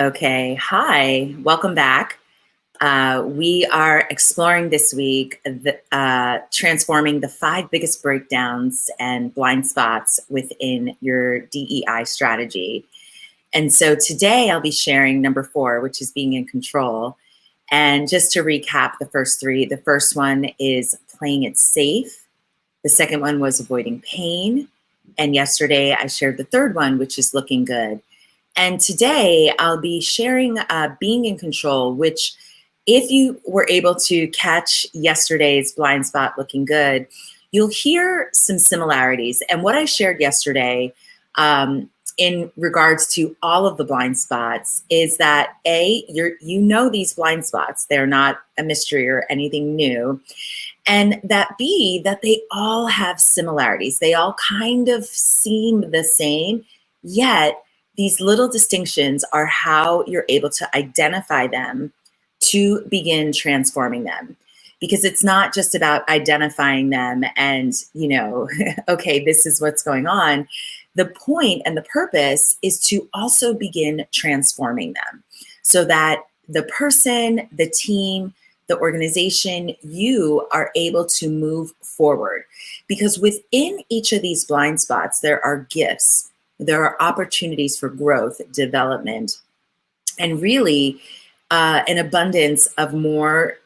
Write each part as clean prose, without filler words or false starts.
Okay, hi, welcome back. We are exploring this week transforming the five biggest breakdowns and blind spots within your DEI strategy. And so today I'll be sharing number four, which is being in control. And just to recap the first three, the first one is playing it safe. The second one was avoiding pain. And yesterday I shared the third one, which is looking good. And today I'll be sharing being in control, which if you were able to catch yesterday's blind spot looking good, you'll hear some similarities. And what I shared yesterday in regards to all of the blind spots is that you know these blind spots. They're not a mystery or anything new. And that B, that they all have similarities. They all kind of seem the same, yet these little distinctions are how you're able to identify them to begin transforming them. Because it's not just about identifying them and, okay, this is what's going on. The point and the purpose is to also begin transforming them so that the person, the team, the organization, you are able to move forward. Because within each of these blind spots, there are gifts. There are opportunities for growth, development, and really an abundance of more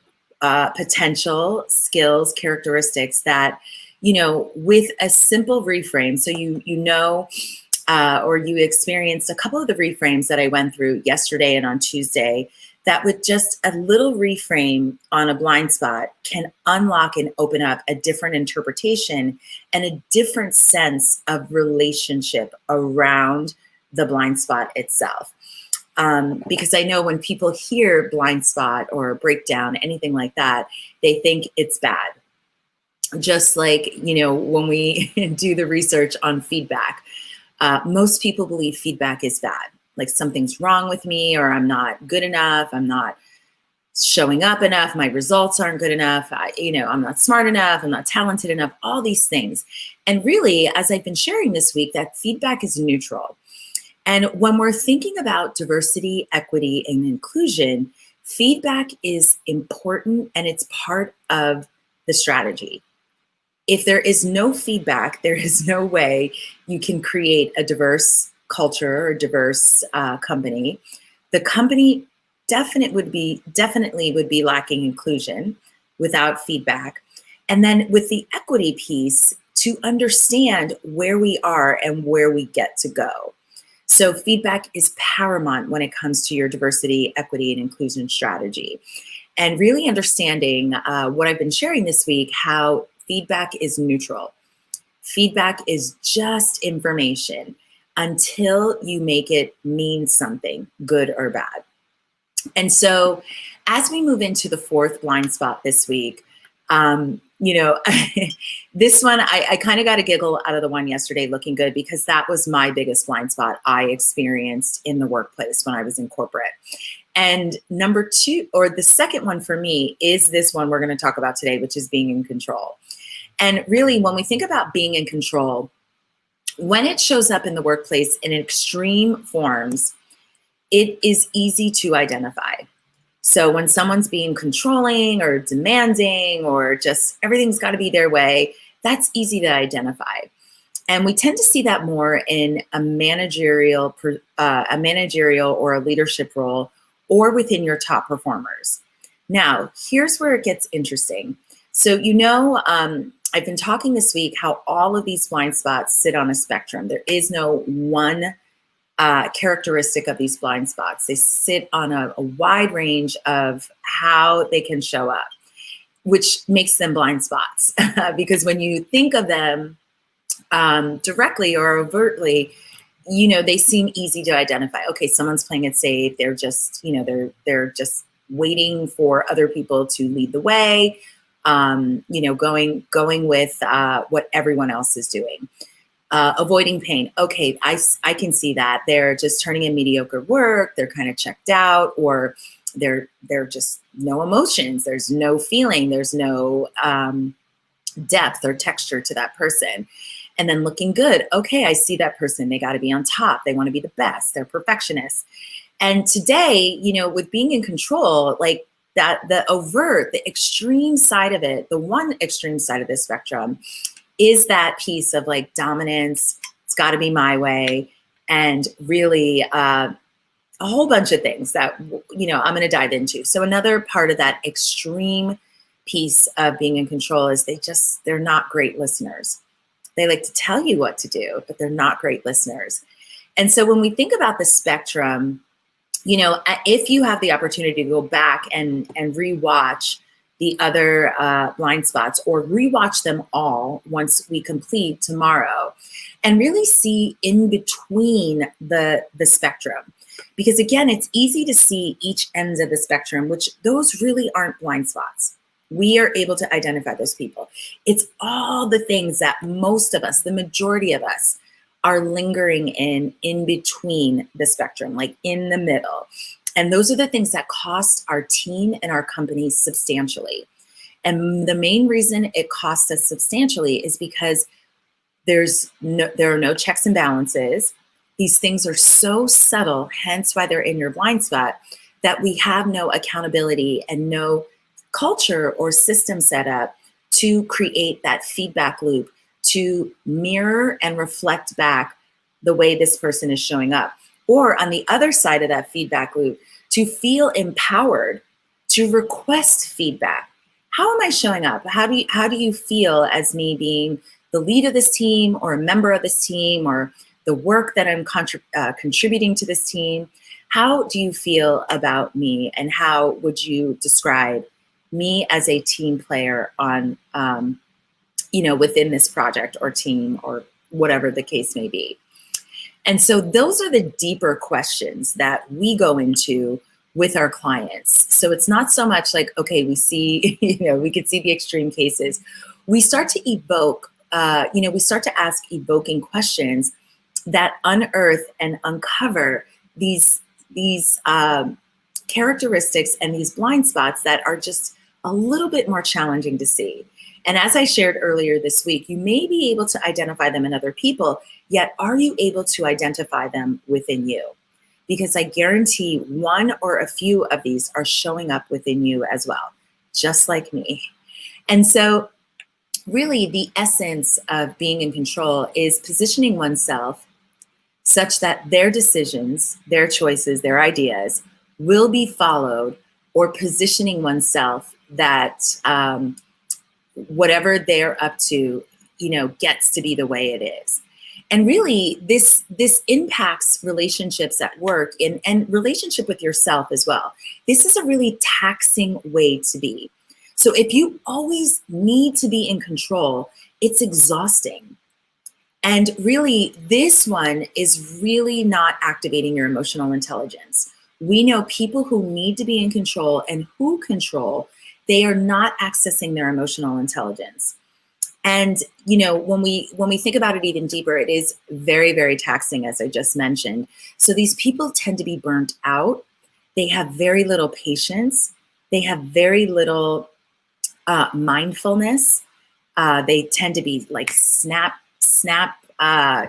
potential skills, characteristics that, with a simple reframe. So or you experienced a couple of the reframes that I went through yesterday and on Tuesday, that with just a little reframe on a blind spot can unlock and open up a different interpretation and a different sense of relationship around the blind spot itself. Because I know when people hear blind spot or breakdown, anything like that, they think it's bad. Just like, when we do the research on feedback, most people believe feedback is bad. Like something's wrong with me, or I'm not good enough. I'm not showing up enough. My results aren't good enough. I'm not smart enough. I'm not talented enough, all these things. And really, as I've been sharing this week, that feedback is neutral. And when we're thinking about diversity, equity, and inclusion, feedback is important and it's part of the strategy. If there is no feedback, there is no way you can create a diverse culture or diverse company. The company definitely would be lacking inclusion without feedback. And then with the equity piece, to understand where we are and where we get to go. So feedback is paramount when it comes to your diversity, equity, and inclusion strategy. And really understanding what I've been sharing this week, how feedback is neutral. Feedback is just information until you make it mean something, good or bad. And so as we move into the fourth blind spot this week, this one, I kind of got a giggle out of the one yesterday, looking good, because that was my biggest blind spot I experienced in the workplace when I was in corporate. And number two, or the second one for me, is this one we're going to talk about today, which is being in control. And really, when we think about being in control, when it shows up in the workplace in extreme forms, it is easy to identify. So when someone's being controlling or demanding or just everything's got to be their way, that's easy to identify. And we tend to see that more in a managerial or a leadership role or within your top performers. Now, here's where it gets interesting. So, I've been talking this week how all of these blind spots sit on a spectrum. There is no one characteristic of these blind spots. They sit on a wide range of how they can show up, which makes them blind spots. Because when you think of them directly or overtly, they seem easy to identify. Okay, someone's playing it safe. They're just, they're just waiting for other people to lead the way. Going with what everyone else is doing. Avoiding pain. Okay, I can see that. They're just turning in mediocre work. They're kind of checked out, or they're just no emotions. There's no feeling. There's no depth or texture to that person. And then looking good. Okay, I see that person. They got to be on top. They want to be the best. They're perfectionists. And today, with being in control, like that, the overt, the extreme side of it, the one extreme side of the spectrum is that piece of like dominance. It's got to be my way. And really a whole bunch of things that, I'm going to dive into. So another part of that extreme piece of being in control is they're not great listeners. They like to tell you what to do, but they're not great listeners. And so when we think about the spectrum, if you have the opportunity to go back and rewatch the other blind spots, or rewatch them all once we complete tomorrow, and really see in between the spectrum. Because again, it's easy to see each ends of the spectrum, which those really aren't blind spots. We are able to identify those people. It's all the things that most of us, the majority of us, are lingering in between the spectrum, like in the middle. And those are the things that cost our team and our companies substantially. And the main reason it costs us substantially is because there are no checks and balances. These things are so subtle, hence why they're in your blind spot, that we have no accountability and no culture or system set up to create that feedback loop, to mirror and reflect back the way this person is showing up. Or on the other side of that feedback loop, to feel empowered to request feedback. How am I showing up? How do you feel as me being the lead of this team, or a member of this team, or the work that I'm contributing to this team? How do you feel about me, and how would you describe me as a team player on within this project or team, or whatever the case may be? And so those are the deeper questions that we go into with our clients. So it's not so much like, okay, we see, we could see the extreme cases. We start to evoke, we start to ask evoking questions that unearth and uncover these characteristics and these blind spots that are just a little bit more challenging to see. And as I shared earlier this week, you may be able to identify them in other people, yet are you able to identify them within you? Because I guarantee one or a few of these are showing up within you as well, just like me. And so really the essence of being in control is positioning oneself such that their decisions, their choices, their ideas will be followed, or positioning oneself that whatever they're up to, gets to be the way it is. And really, this impacts relationships at work and relationship with yourself as well. This is a really taxing way to be. So if you always need to be in control, it's exhausting. And really, this one is really not activating your emotional intelligence. We know people who need to be in control and who control, they are not accessing their emotional intelligence. And, when we think about it even deeper, it is very, very taxing, as I just mentioned. So these people tend to be burnt out. They have very little patience. They have very little mindfulness. They tend to be like snap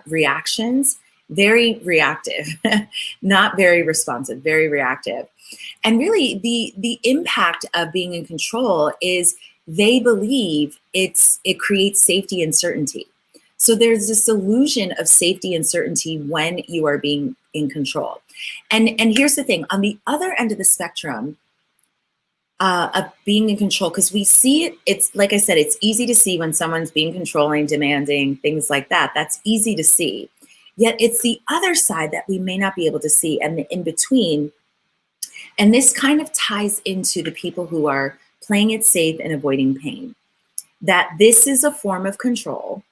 reactions, very reactive, not very responsive, very reactive. And really the impact of being in control is they believe it creates safety and certainty. So there's this illusion of safety and certainty when you are being in control. And here's the thing, on the other end of the spectrum of being in control, because we see it, it's like I said, it's easy to see when someone's being controlling, demanding, things like that. That's easy to see. Yet it's the other side that we may not be able to see, and the in between. And this kind of ties into the people who are playing it safe and avoiding pain. That this is a form of control.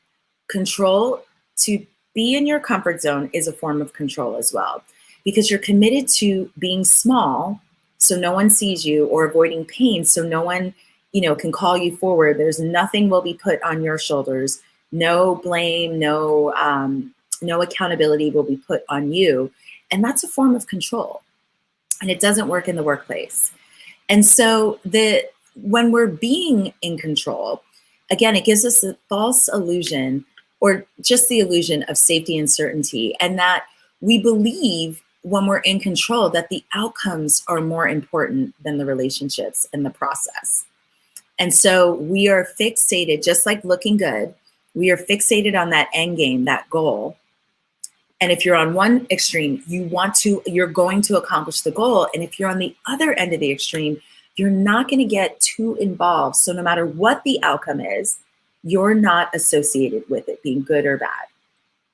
Control, to be in your comfort zone, is a form of control as well, because you're committed to being small so no one sees you, or avoiding pain so no one, can call you forward. There's nothing will be put on your shoulders. No blame, no accountability will be put on you. And that's a form of control. And it doesn't work in the workplace. And so when we're being in control, again, it gives us a false illusion, or just the illusion of safety and certainty, and that we believe when we're in control, that the outcomes are more important than the relationships and the process. And so we are fixated, just like looking good, we are fixated on that end game, that goal. And if you're on one extreme, you're going to accomplish the goal. And if you're on the other end of the extreme, you're not going to get too involved. So no matter what the outcome is, you're not associated with it being good or bad,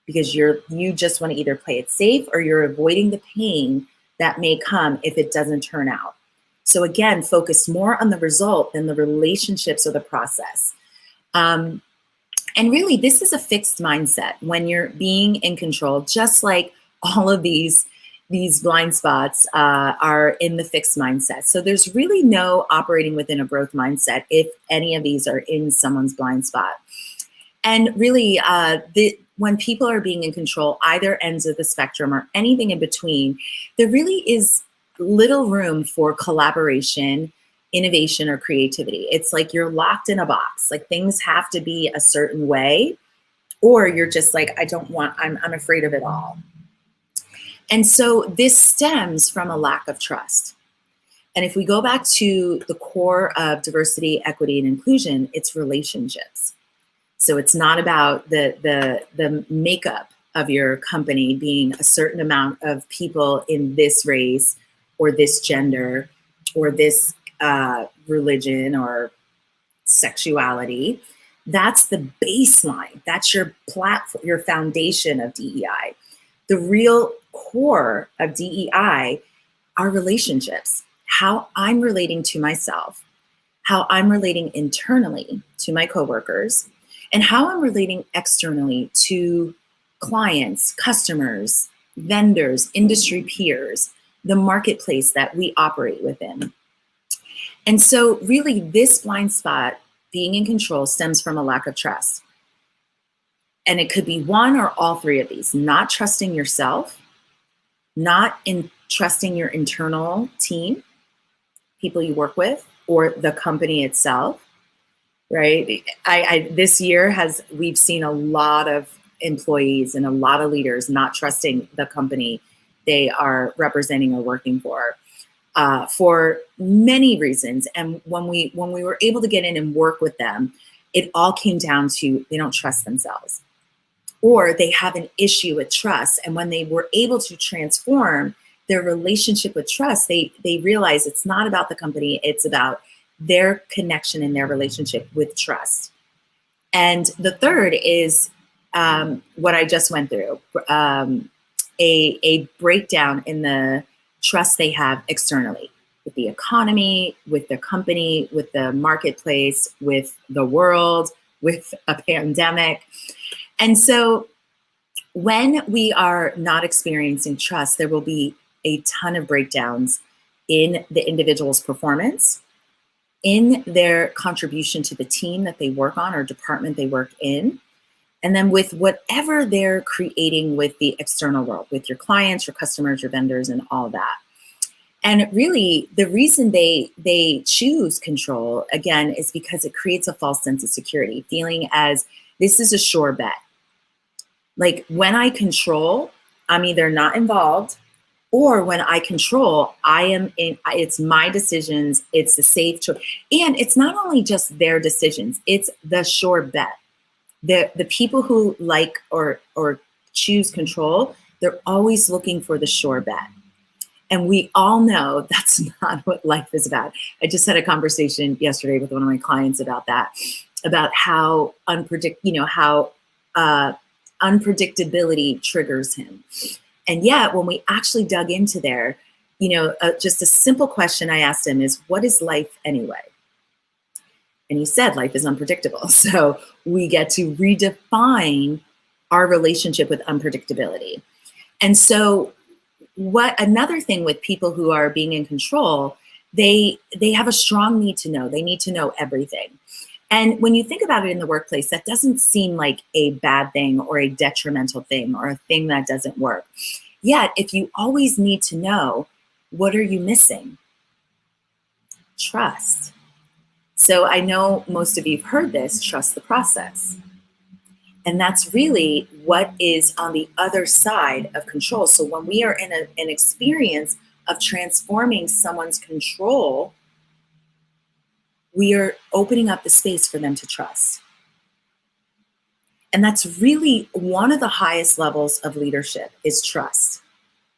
because you just want to either play it safe or you're avoiding the pain that may come if it doesn't turn out. So again, focus more on the result than the relationships or the process. And really, this is a fixed mindset when you're being in control, just like all of these blind spots are in the fixed mindset. So there's really no operating within a growth mindset if any of these are in someone's blind spot. And really, when people are being in control, either ends of the spectrum or anything in between, there really is little room for collaboration, innovation, or creativity. It's like you're locked in a box. Like things have to be a certain way, or you're just like, I'm afraid of it all. And so this stems from a lack of trust. And if we go back to the core of diversity, equity, and inclusion, it's relationships. So it's not about the makeup of your company being a certain amount of people in this race or this gender or this religion or sexuality. That's the baseline. That's your platform, your foundation of DEI. The real core of DEI are relationships. How I'm relating to myself, how I'm relating internally to my coworkers, and how I'm relating externally to clients, customers, vendors, industry peers, the marketplace that we operate within. And so really this blind spot, being in control, stems from a lack of trust. And it could be one or all three of these: not trusting yourself, not trusting your internal team, people you work with, or the company itself, right? This year we've seen a lot of employees and a lot of leaders not trusting the company they are representing or working for many reasons. And when we were able to get in and work with them, it all came down to they don't trust themselves, or they have an issue with trust. And when they were able to transform their relationship with trust, they realize it's not about the company, it's about their connection and their relationship with trust. And the third is what I just went through, a breakdown in the trust they have externally, with the economy, with their company, with the marketplace, with the world, with a pandemic. And so when we are not experiencing trust, there will be a ton of breakdowns in the individual's performance, in their contribution to the team that they work on or department they work in, and then with whatever they're creating with the external world, with your clients, your customers, your vendors, and all that. And really, the reason they choose control, again, is because it creates a false sense of security, feeling as this is a sure bet. Like when I control, I'm either not involved, or when I control, it's my decisions, it's the safe choice. And it's not only just their decisions, it's the sure bet. The people who like or choose control, they're always looking for the sure bet. And we all know that's not what life is about. I just had a conversation yesterday with one of my clients about that, about how unpredictability triggers him. And yet, when we actually dug into there, just a simple question I asked him is, what is life anyway? And he said, life is unpredictable. So we get to redefine our relationship with unpredictability. And so another thing with people who are being in control, they have a strong need to know. They need to know everything. And when you think about it in the workplace, that doesn't seem like a bad thing or a detrimental thing or a thing that doesn't work. Yet, if you always need to know, what are you missing? Trust. So I know most of you have heard this, trust the process. And that's really what is on the other side of control. So when we are in an experience of transforming someone's control, we are opening up the space for them to trust. And that's really one of the highest levels of leadership, is trust.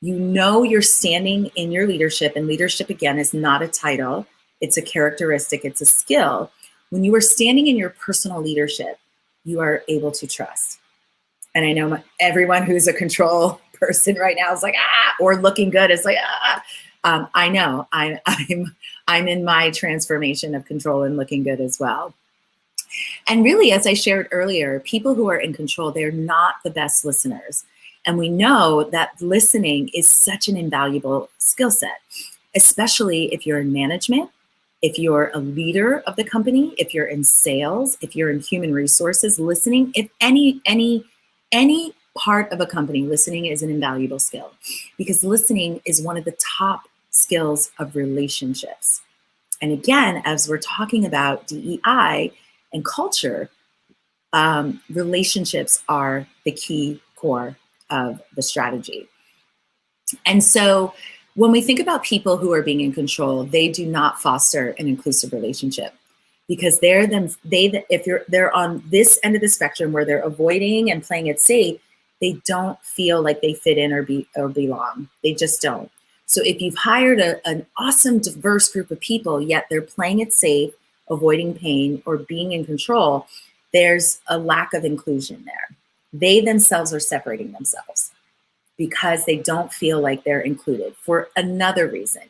You know you're standing in your leadership, and leadership, again, is not a title. It's a characteristic, it's a skill. When you are standing in your personal leadership, you are able to trust. And I know everyone who's a control person right now is like, or looking good is like, I know I'm in my transformation of control and looking good as well. And really, as I shared earlier, people who are in control, they're not the best listeners. And we know that listening is such an invaluable skill set, especially if you're in management, if you're a leader of the company, if you're in sales, if you're in human resources. Listening, if any part of a company, listening is an invaluable skill, because listening is one of the top skills of relationships. And again, as we're talking about DEI and culture, relationships are the key core of the strategy. And so when we think about people who are being in control, they do not foster an inclusive relationship, because they're on this end of the spectrum where they're avoiding and playing it safe. They don't feel like they fit in or belong. They just don't. So if you've hired an awesome, diverse group of people, yet they're playing it safe, avoiding pain, or being in control, there's a lack of inclusion there. They themselves are separating themselves because they don't feel like they're included for another reason.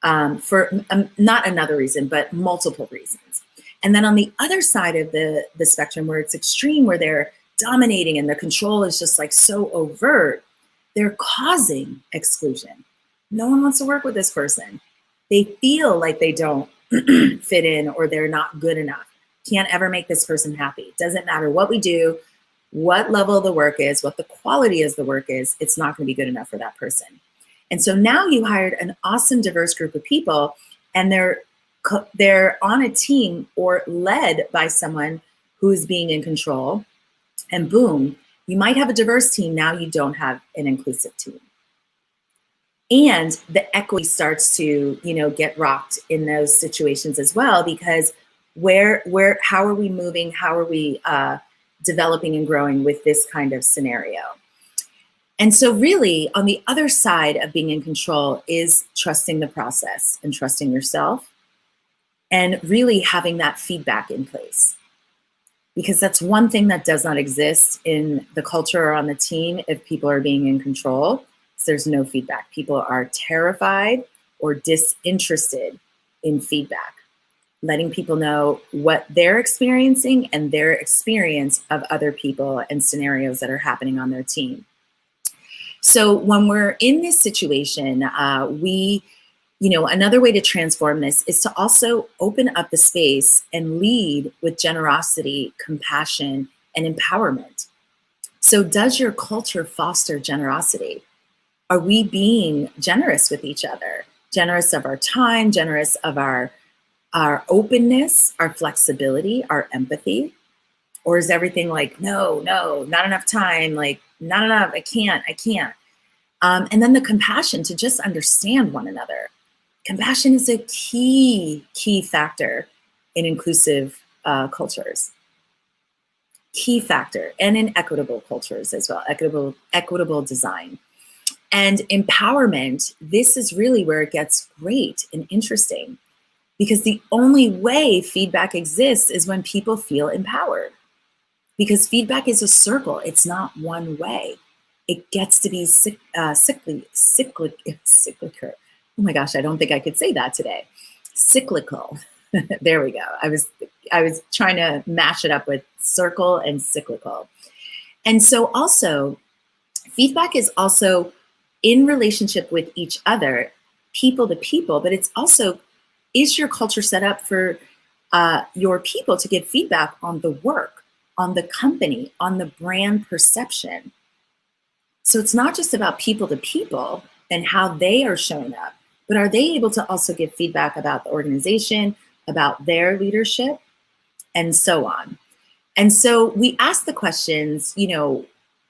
Not another reason, but multiple reasons. And then on the other side of the spectrum, where it's extreme, where they're dominating and the control is just like so overt, they're causing exclusion. No one wants to work with this person. They feel like they don't fit in, or they're not good enough. Can't ever make this person happy. Doesn't matter what we do, what level the work is, what the quality of the work is, it's not going to be good enough for that person. And so now you hired an awesome, diverse group of people, and they're on a team or led by someone who is being in control. And boom, you might have a diverse team. Now you don't have an inclusive team. And the equity starts to, get rocked in those situations as well, because how are we moving? How are we developing and growing with this kind of scenario? And so really, on the other side of being in control is trusting the process and trusting yourself, and really having that feedback in place. Because that's one thing that does not exist in the culture or on the team if people are being in control. There's no feedback. People are terrified or disinterested in feedback, letting people know what they're experiencing and their experience of other people and scenarios that are happening on their team. So when we're in this situation, another way to transform this is to also open up the space and lead with generosity, compassion, and empowerment. So does your culture foster generosity? Are we being generous with each other? Generous of our time, generous of our openness, our flexibility, our empathy? Or is everything like, no, not enough time, like not enough, I can't. And then the compassion to just understand one another. Compassion is a key factor in inclusive cultures. Key factor, and in equitable cultures as well, equitable design. And empowerment, this is really where it gets great and interesting, because the only way feedback exists is when people feel empowered. Because feedback is a circle, it's not one way. It gets to be cyclical. Oh my gosh, I don't think I could say that today. Cyclical. There we go. I was trying to mash it up with circle and cyclical. And so also, feedback is also in relationship with each other, people to people, but it's also, is your culture set up for your people to give feedback on the work, on the company, on the brand perception? So it's not just about people to people and how they are showing up, but are they able to also give feedback about the organization, about their leadership, and so on? And so we ask the questions, how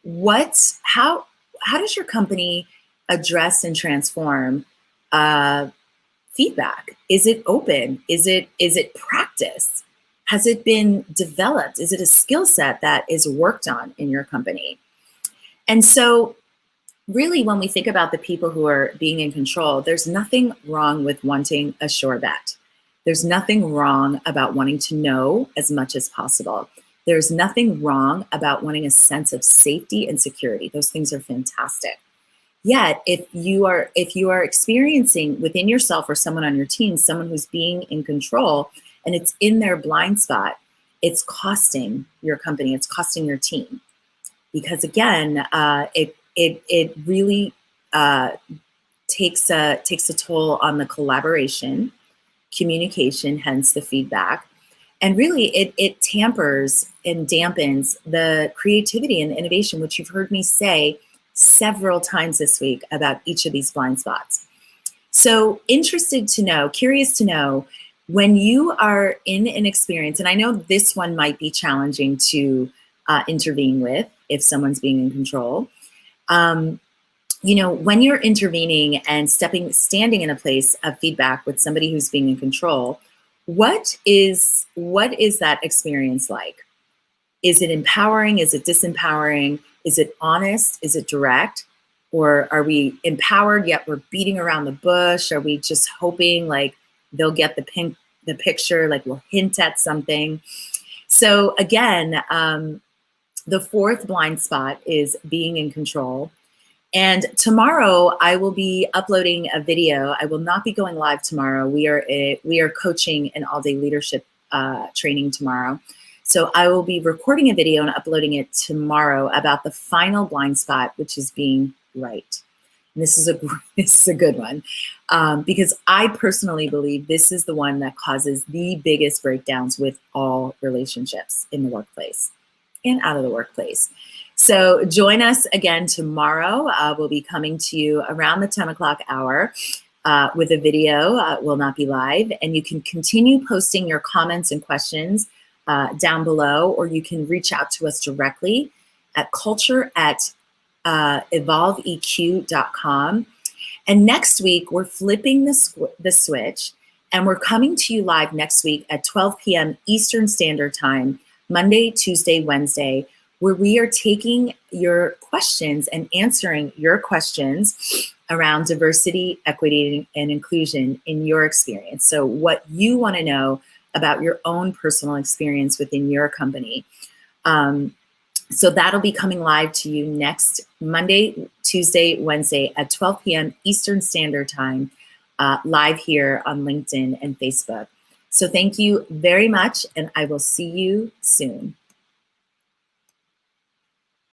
does your company address and transform feedback? Is it open? Is it practice? Has it been developed? Is it a skill set that is worked on in your company? And so really, when we think about the people who are being in control, there's nothing wrong with wanting a sure bet. There's nothing wrong about wanting to know as much as possible. There's nothing wrong about wanting a sense of safety and security. Those things are fantastic. Yet, if you are experiencing within yourself or someone on your team, someone who's being in control and it's in their blind spot, it's costing your company, it's costing your team. Because again, it really takes a toll on the collaboration, communication, hence the feedback, and really it tampers and dampens the creativity and innovation, which you've heard me say several times this week about each of these blind spots. So curious to know, when you are in an experience, and I know this one might be challenging to intervene with if someone's being in control. When you're intervening and standing in a place of feedback with somebody who's being in control, what is that experience like? Is it empowering? Is it disempowering? Is it honest? Is it direct? Or are we empowered yet we're beating around the bush? Are we just hoping like they'll get the picture, like we'll hint at something? So again, the fourth blind spot is being in control. And tomorrow I will be uploading a video. I will not be going live tomorrow. We are coaching an all-day leadership training tomorrow. So I will be recording a video and uploading it tomorrow about the final blind spot, which is being right. And this is a good one because I personally believe this is the one that causes the biggest breakdowns with all relationships in the workplace and out of the workplace. So join us again tomorrow. We'll be coming to you around the 10 o'clock hour with a video. Will not be live. And you can continue posting your comments and questions down below, or you can reach out to us directly at culture@evolveeq.com. And next week, we're flipping the switch, and we're coming to you live next week at 12 p.m. Eastern Standard Time, Monday, Tuesday, Wednesday, where we are taking your questions and answering your questions around diversity, equity, and inclusion in your experience. So what you want to know about your own personal experience within your company. So that'll be coming live to you next Monday, Tuesday, Wednesday at 12 p.m. Eastern Standard Time, live here on LinkedIn and Facebook. So thank you very much, and I will see you soon.